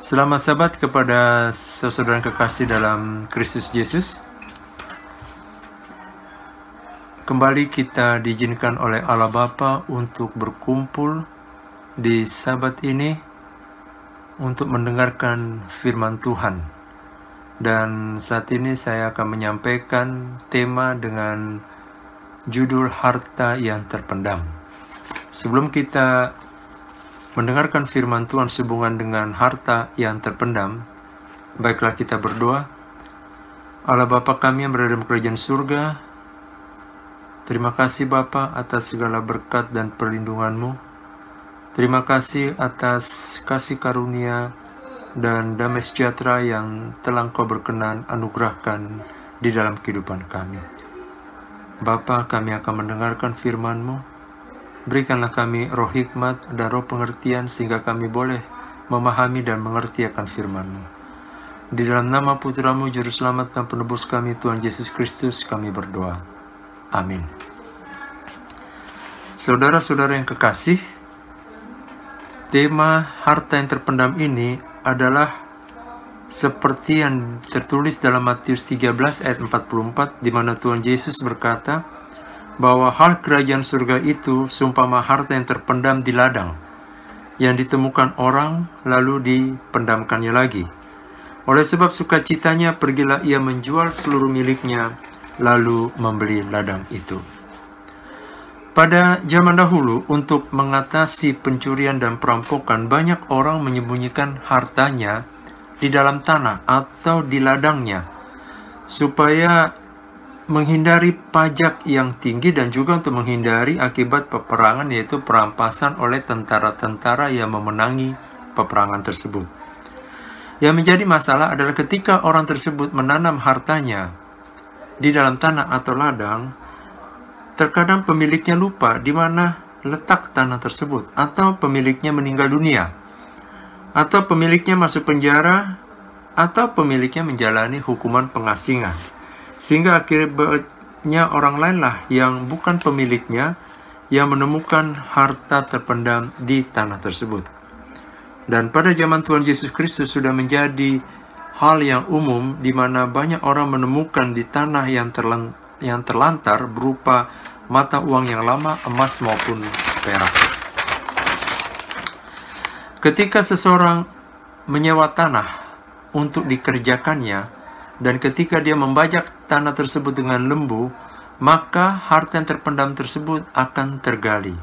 Selamat Sabat kepada saudara yang kekasih dalam Kristus Yesus. Kembali kita diizinkan oleh Allah Bapa untuk berkumpul di Sabat ini untuk mendengarkan firman Tuhan. Dan saat ini saya akan menyampaikan tema dengan judul Harta yang Terpendam. Sebelum kita mendengarkan firman Tuhan sehubungan dengan harta yang terpendam, baiklah kita berdoa. Allah Bapa kami yang berada dalam kerajaan surga, terima kasih Bapa atas segala berkat dan perlindungan-Mu. Terima kasih atas kasih karunia dan damai sejahtera yang telah Engkau berkenan anugerahkan di dalam kehidupan kami. Bapa, kami akan mendengarkan firman-Mu. Berikanlah kami roh hikmat dan roh pengertian sehingga kami boleh memahami dan mengerti akan firman-Mu. Di dalam nama Putra-Mu, Juru Selamat dan Penebus kami, Tuhan Yesus Kristus, kami berdoa. Amin. Saudara-saudara yang kekasih, tema harta yang terpendam ini adalah seperti yang tertulis dalam Matius 13 ayat 44, di mana Tuhan Yesus berkata, bahwa hal kerajaan surga itu seumpama harta yang terpendam di ladang, yang ditemukan orang lalu dipendamkannya lagi. Oleh sebab sukacitanya pergilah ia menjual seluruh miliknya lalu membeli ladang itu. Pada zaman dahulu, untuk mengatasi pencurian dan perampokan, banyak orang menyembunyikan hartanya di dalam tanah atau di ladangnya supaya menghindari pajak yang tinggi dan juga untuk menghindari akibat peperangan, yaitu perampasan oleh tentara-tentara yang memenangi peperangan tersebut. Yang menjadi masalah adalah ketika orang tersebut menanam hartanya di dalam tanah atau ladang, terkadang pemiliknya lupa di mana letak tanah tersebut, atau pemiliknya meninggal dunia, atau pemiliknya masuk penjara, atau pemiliknya menjalani hukuman pengasingan. Sehingga akhirnya orang lainlah yang bukan pemiliknya yang menemukan harta terpendam di tanah tersebut. Dan pada zaman Tuhan Yesus Kristus sudah menjadi hal yang umum di mana banyak orang menemukan di tanah yang terlantar berupa mata uang yang lama, emas maupun perak. Ketika seseorang menyewa tanah untuk dikerjakannya, dan ketika dia membajak tanah tersebut dengan lembu, maka harta yang terpendam tersebut akan tergali.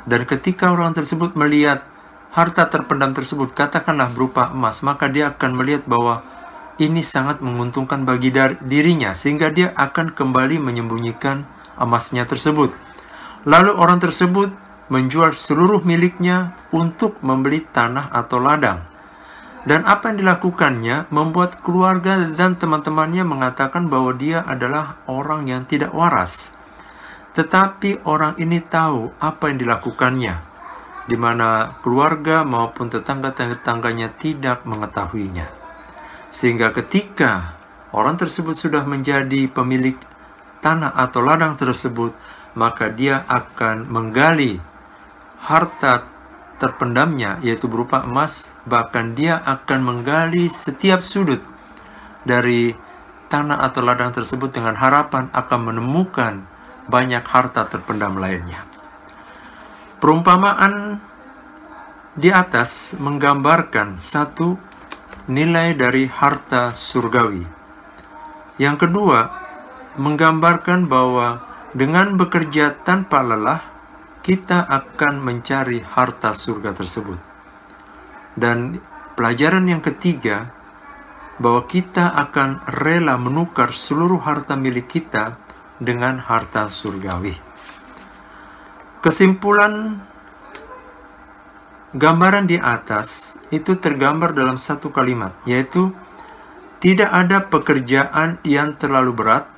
Dan ketika orang tersebut melihat harta terpendam tersebut, katakanlah berupa emas, maka dia akan melihat bahwa ini sangat menguntungkan bagi dirinya, sehingga dia akan kembali menyembunyikan emasnya tersebut. Lalu orang tersebut menjual seluruh miliknya untuk membeli tanah atau ladang. Dan apa yang dilakukannya membuat keluarga dan teman-temannya mengatakan bahwa dia adalah orang yang tidak waras. Tetapi orang ini tahu apa yang dilakukannya, di mana keluarga maupun tetangga-tetangganya tidak mengetahuinya. Sehingga ketika orang tersebut sudah menjadi pemilik tanah atau ladang tersebut, maka dia akan menggali harta terpendamnya, yaitu berupa emas. Bahkan dia akan menggali setiap sudut dari tanah atau ladang tersebut dengan harapan akan menemukan banyak harta terpendam lainnya. Perumpamaan di atas menggambarkan satu, nilai dari harta surgawi. Yang kedua, menggambarkan bahwa dengan bekerja tanpa lelah kita akan mencari harta surga tersebut. Dan pelajaran yang ketiga, bahwa kita akan rela menukar seluruh harta milik kita dengan harta surgawi. Kesimpulan gambaran di atas itu tergambar dalam satu kalimat, yaitu tidak ada pekerjaan yang terlalu berat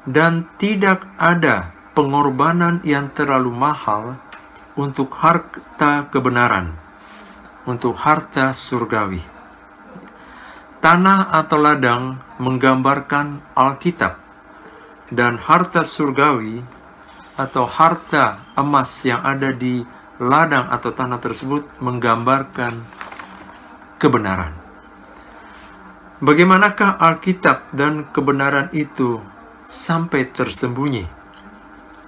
dan tidak ada pengorbanan yang terlalu mahal untuk harta kebenaran, untuk harta surgawi. Tanah atau ladang menggambarkan Alkitab, dan harta surgawi atau harta emas yang ada di ladang atau tanah tersebut menggambarkan kebenaran. Bagaimanakah Alkitab dan kebenaran itu sampai tersembunyi?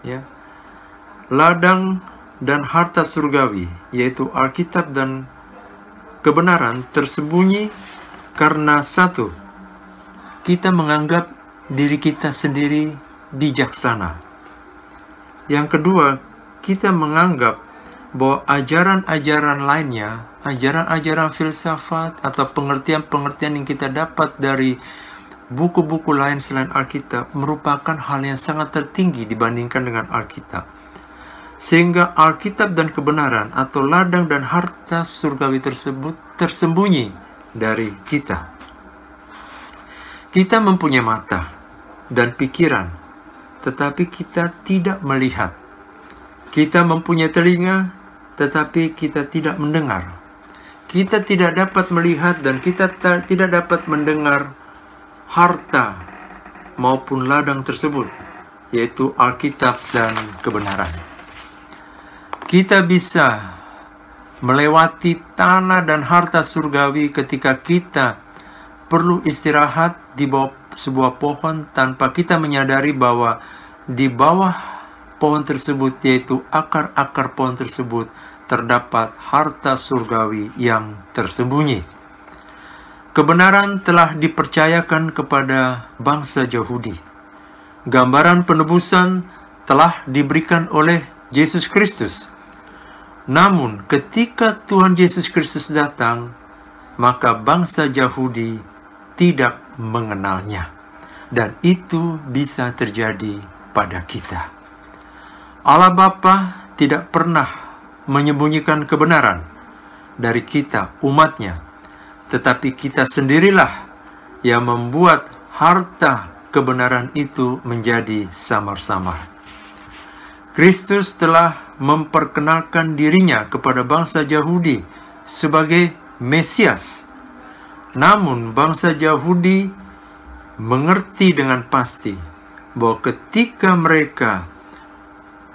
Ya. Ladang dan harta surgawi, yaitu Alkitab dan kebenaran, tersembunyi karena satu, kita menganggap diri kita sendiri bijaksana. Yang kedua, kita menganggap bahwa ajaran-ajaran lainnya, ajaran-ajaran filsafat atau pengertian-pengertian yang kita dapat dari buku-buku lain selain Alkitab merupakan hal yang sangat tertinggi dibandingkan dengan Alkitab. Sehingga Alkitab dan kebenaran atau ladang dan harta surgawi tersebut tersembunyi dari kita. Kita mempunyai mata dan pikiran, tetapi kita tidak melihat. Kita mempunyai telinga, tetapi kita tidak mendengar. Kita tidak dapat melihat dan kita tidak dapat mendengar harta maupun ladang tersebut, yaitu Alkitab dan kebenaran. Kita bisa melewati tanah dan harta surgawi ketika kita perlu istirahat di bawah sebuah pohon tanpa kita menyadari bahwa di bawah pohon tersebut, yaitu akar-akar pohon tersebut, terdapat harta surgawi yang tersembunyi. Kebenaran telah dipercayakan kepada bangsa Yahudi. Gambaran penebusan telah diberikan oleh Yesus Kristus. Namun, ketika Tuhan Yesus Kristus datang, maka bangsa Yahudi tidak mengenalnya. Dan itu bisa terjadi pada kita. Allah Bapa tidak pernah menyembunyikan kebenaran dari kita, umatnya. Tetapi kita sendirilah yang membuat harta kebenaran itu menjadi samar-samar. Kristus telah memperkenalkan dirinya kepada bangsa Yahudi sebagai Mesias. Namun bangsa Yahudi mengerti dengan pasti bahwa ketika mereka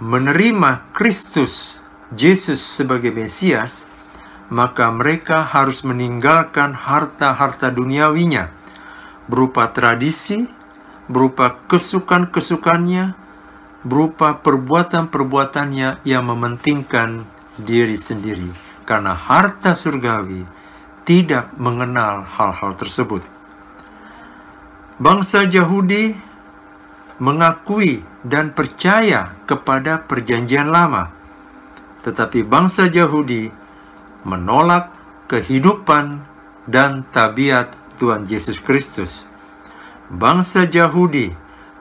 menerima Kristus Yesus sebagai Mesias, maka mereka harus meninggalkan harta-harta duniawinya, berupa tradisi, berupa kesukaan-kesukaannya, berupa perbuatan-perbuatannya yang mementingkan diri sendiri. Karena harta surgawi tidak mengenal hal-hal tersebut. Bangsa Yahudi mengakui dan percaya kepada perjanjian lama. Tetapi bangsa Yahudi menolak kehidupan dan tabiat Tuhan Yesus Kristus. Bangsa Yahudi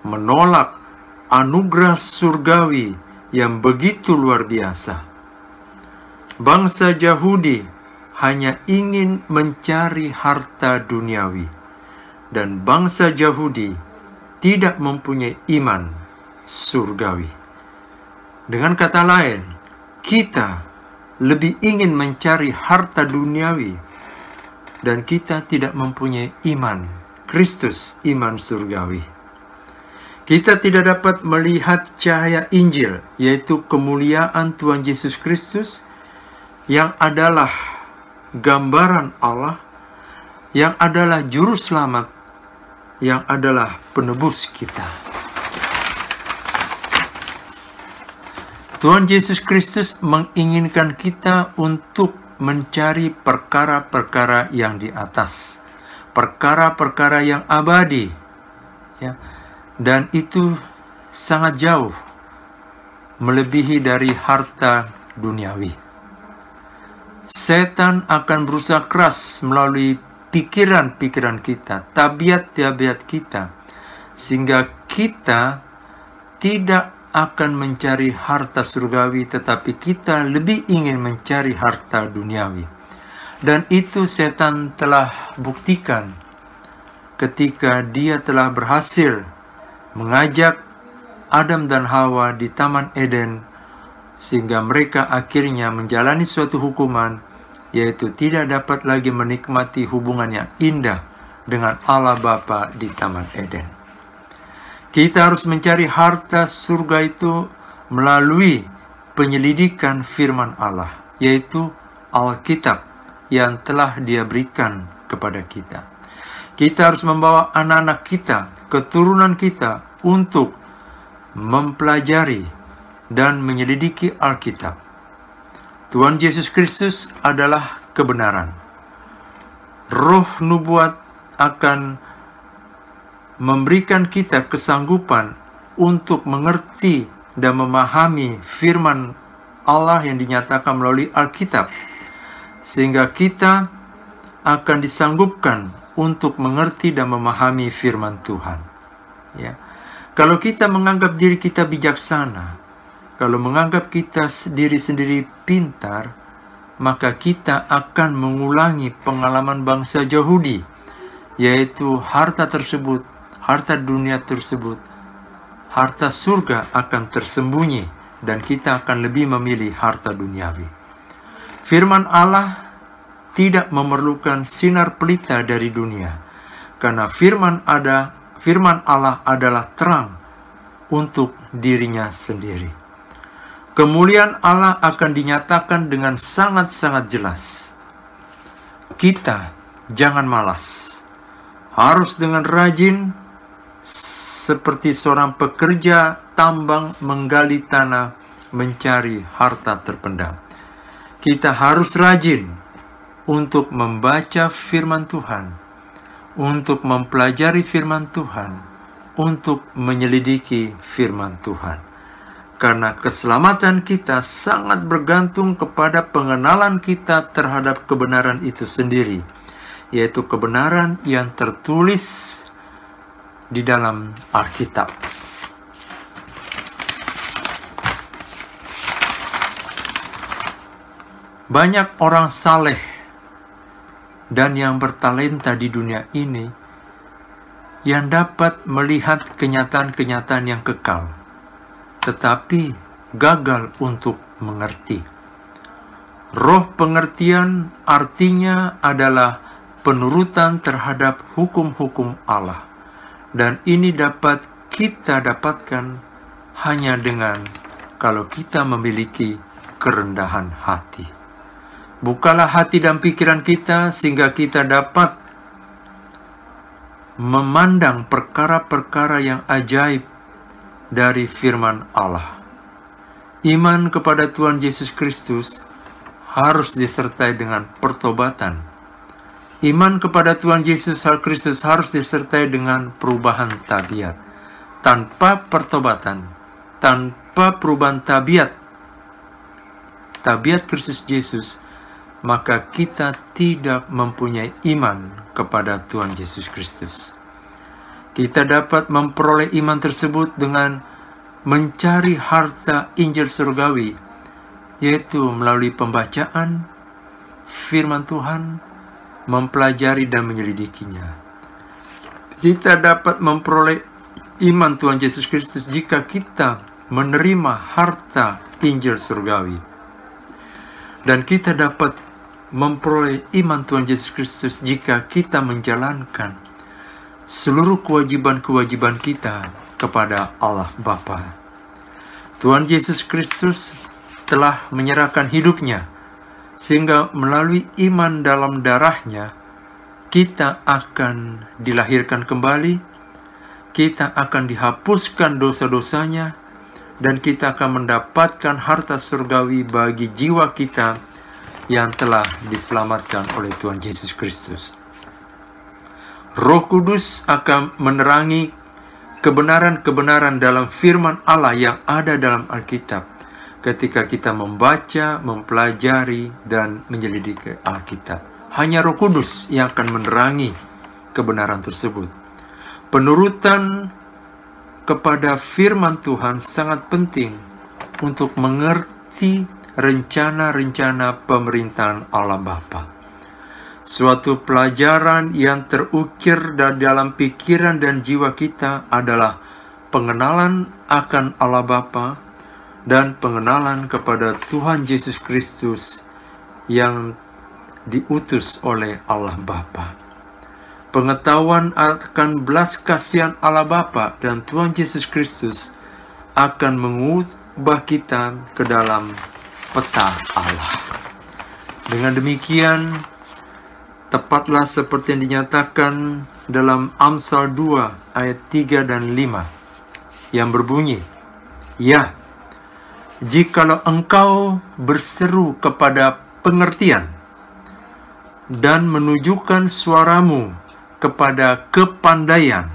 menolak anugerah surgawi yang begitu luar biasa. Bangsa Yahudi hanya ingin mencari harta duniawi, dan bangsa Yahudi tidak mempunyai iman surgawi. Dengan kata lain, kita lebih ingin mencari harta duniawi, dan kita tidak mempunyai iman Kristus, iman surgawi. Kita tidak dapat melihat cahaya Injil, yaitu kemuliaan Tuhan Yesus Kristus, yang adalah gambaran Allah, yang adalah juru selamat, yang adalah penebus kita. Tuhan Yesus Kristus menginginkan kita untuk mencari perkara-perkara yang di atas, perkara-perkara yang abadi, ya. Dan itu sangat jauh melebihi dari harta duniawi. Setan akan berusaha keras melalui pikiran-pikiran kita, tabiat-tabiat kita, sehingga kita tidak akan mencari harta surgawi, tetapi kita lebih ingin mencari harta duniawi. Dan itu setan telah buktikan ketika dia telah berhasil mengajak Adam dan Hawa di Taman Eden, sehingga mereka akhirnya menjalani suatu hukuman, yaitu tidak dapat lagi menikmati hubungan yang indah dengan Allah Bapa di Taman Eden. Kita harus mencari harta surga itu melalui penyelidikan firman Allah, yaitu Alkitab, yang telah Dia berikan kepada kita. Kita harus membawa anak-anak kita, keturunan kita, untuk mempelajari dan menyelidiki Alkitab. Tuhan Yesus Kristus adalah kebenaran. Roh nubuat akan memberikan kita kesanggupan untuk mengerti dan memahami firman Allah yang dinyatakan melalui Alkitab, sehingga kita akan disanggupkan untuk mengerti dan memahami firman Tuhan. Ya. Kalau kita menganggap diri kita bijaksana, kalau menganggap kita diri sendiri pintar, maka kita akan mengulangi pengalaman bangsa Yahudi, yaitu harta tersebut, harta dunia tersebut, harta surga akan tersembunyi, dan kita akan lebih memilih harta duniawi. Firman Allah tidak memerlukan sinar pelita dari dunia, karena firman Allah adalah terang untuk dirinya sendiri. Kemuliaan Allah akan dinyatakan dengan sangat-sangat jelas. Kita jangan malas, harus dengan rajin, seperti seorang pekerja tambang menggali tanah, mencari harta terpendam. Kita harus rajin untuk membaca firman Tuhan, untuk mempelajari firman Tuhan, untuk menyelidiki firman Tuhan. Karena keselamatan kita sangat bergantung kepada pengenalan kita terhadap kebenaran itu sendiri, yaitu kebenaran yang tertulis di dalam Alkitab. Banyak orang saleh dan yang bertalenta di dunia ini yang dapat melihat kenyataan-kenyataan yang kekal, tetapi gagal untuk mengerti. Roh pengertian artinya adalah penurutan terhadap hukum-hukum Allah. Dan ini dapat kita dapatkan hanya dengan kalau kita memiliki kerendahan hati. Bukalah hati dan pikiran kita sehingga kita dapat memandang perkara-perkara yang ajaib dari firman Allah. Iman kepada Tuhan Yesus Kristus harus disertai dengan pertobatan. Iman kepada Tuhan Yesus Kristus harus disertai dengan perubahan tabiat. Tanpa pertobatan, tanpa perubahan tabiat Kristus Yesus, maka kita tidak mempunyai iman kepada Tuhan Yesus Kristus. Kita dapat memperoleh iman tersebut dengan mencari harta Injil surgawi, yaitu melalui pembacaan firman Tuhan, mempelajari dan menyelidikinya. Kita dapat memperoleh iman Tuhan Yesus Kristus jika kita menerima harta Injil surgawi. Dan kita dapat memperoleh iman Tuhan Yesus Kristus jika kita menjalankan seluruh kewajiban-kewajiban kita kepada Allah Bapa. Tuhan Yesus Kristus telah menyerahkan hidupnya, sehingga melalui iman dalam darahnya, kita akan dilahirkan kembali, kita akan dihapuskan dosa-dosanya, dan kita akan mendapatkan harta surgawi bagi jiwa kita yang telah diselamatkan oleh Tuhan Yesus Kristus. Roh Kudus akan menerangi kebenaran-kebenaran dalam firman Allah yang ada dalam Alkitab, ketika kita membaca, mempelajari, dan menyelidiki Alkitab. Hanya Roh Kudus yang akan menerangi kebenaran tersebut. Penurutan kepada firman Tuhan sangat penting untuk mengerti rencana-rencana pemerintahan Allah Bapa. Suatu pelajaran yang terukir dalam pikiran dan jiwa kita adalah pengenalan akan Allah Bapa dan pengenalan kepada Tuhan Yesus Kristus yang diutus oleh Allah Bapa. Pengetahuan akan belas kasihan Allah Bapa dan Tuhan Yesus Kristus akan mengubah kita ke dalam peta Allah. Dengan demikian, tepatlah seperti yang dinyatakan dalam Amsal 2 ayat 3 dan 5 yang berbunyi, "Ya, jikalau engkau berseru kepada pengertian dan menunjukkan suaramu kepada kepandaian,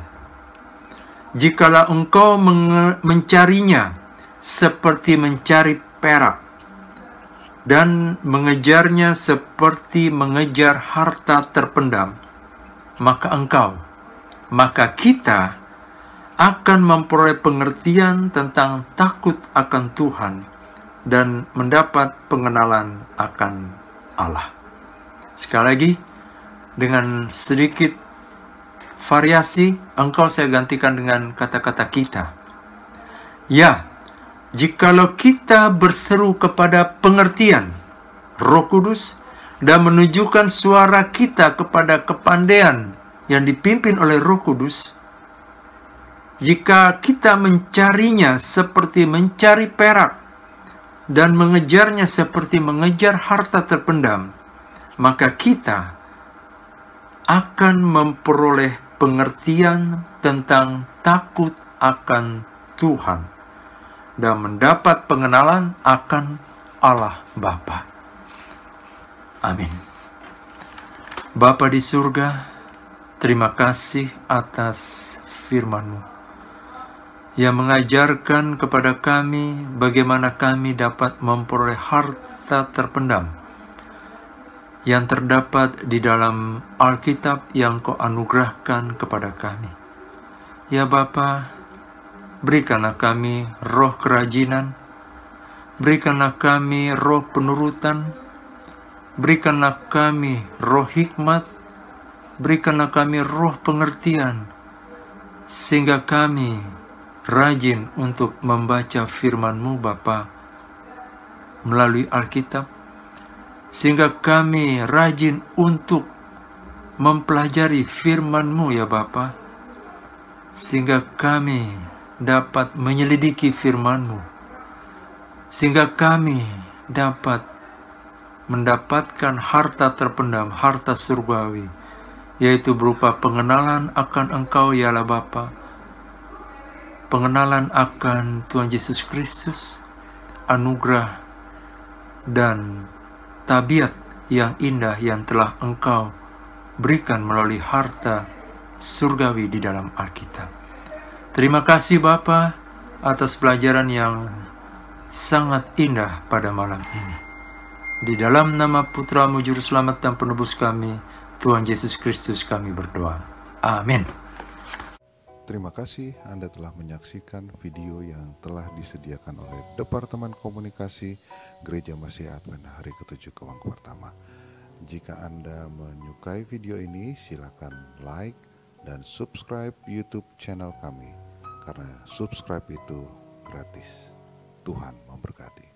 jikalau engkau mencarinya seperti mencari perak dan mengejarnya seperti mengejar harta terpendam, maka kita akan memperoleh pengertian tentang takut akan Tuhan dan mendapat pengenalan akan Allah." Sekali lagi, dengan sedikit variasi, saya gantikan dengan kata-kata kita. Ya, jikalau kita berseru kepada pengertian Roh Kudus dan menunjukkan suara kita kepada kepandaian yang dipimpin oleh Roh Kudus, jika kita mencarinya seperti mencari perak dan mengejarnya seperti mengejar harta terpendam, maka kita akan memperoleh pengertian tentang takut akan Tuhan dan mendapat pengenalan akan Allah Bapa. Amin. Bapa di surga, terima kasih atas firman-Mu yang mengajarkan kepada kami bagaimana kami dapat memperoleh harta terpendam yang terdapat di dalam Alkitab yang Kau anugerahkan kepada kami. Ya Bapa, berikanlah kami roh kerajinan, berikanlah kami roh penurutan, berikanlah kami roh hikmat, berikanlah kami roh pengertian, sehingga kami rajin untuk membaca firman-Mu Bapa melalui Alkitab, sehingga kami rajin untuk mempelajari firman-Mu ya Bapa, sehingga kami dapat menyelidiki firman-Mu, sehingga kami dapat mendapatkan harta terpendam, harta surgawi, yaitu berupa pengenalan akan Engkau ya Allah Bapa, pengenalan akan Tuhan Yesus Kristus, anugerah dan tabiat yang indah yang telah Engkau berikan melalui harta surgawi di dalam Alkitab. Terima kasih Bapa atas pelajaran yang sangat indah pada malam ini. Di dalam nama Putra-Mu Juru Selamat dan Penebus kami, Tuhan Yesus Kristus kami berdoa. Amin. Terima kasih Anda telah menyaksikan video yang telah disediakan oleh Departemen Komunikasi Gereja Masih Advent Hari ke-7 Kewang Pertama. Jika Anda menyukai video ini, silakan like dan subscribe YouTube channel kami, karena subscribe itu gratis. Tuhan memberkati.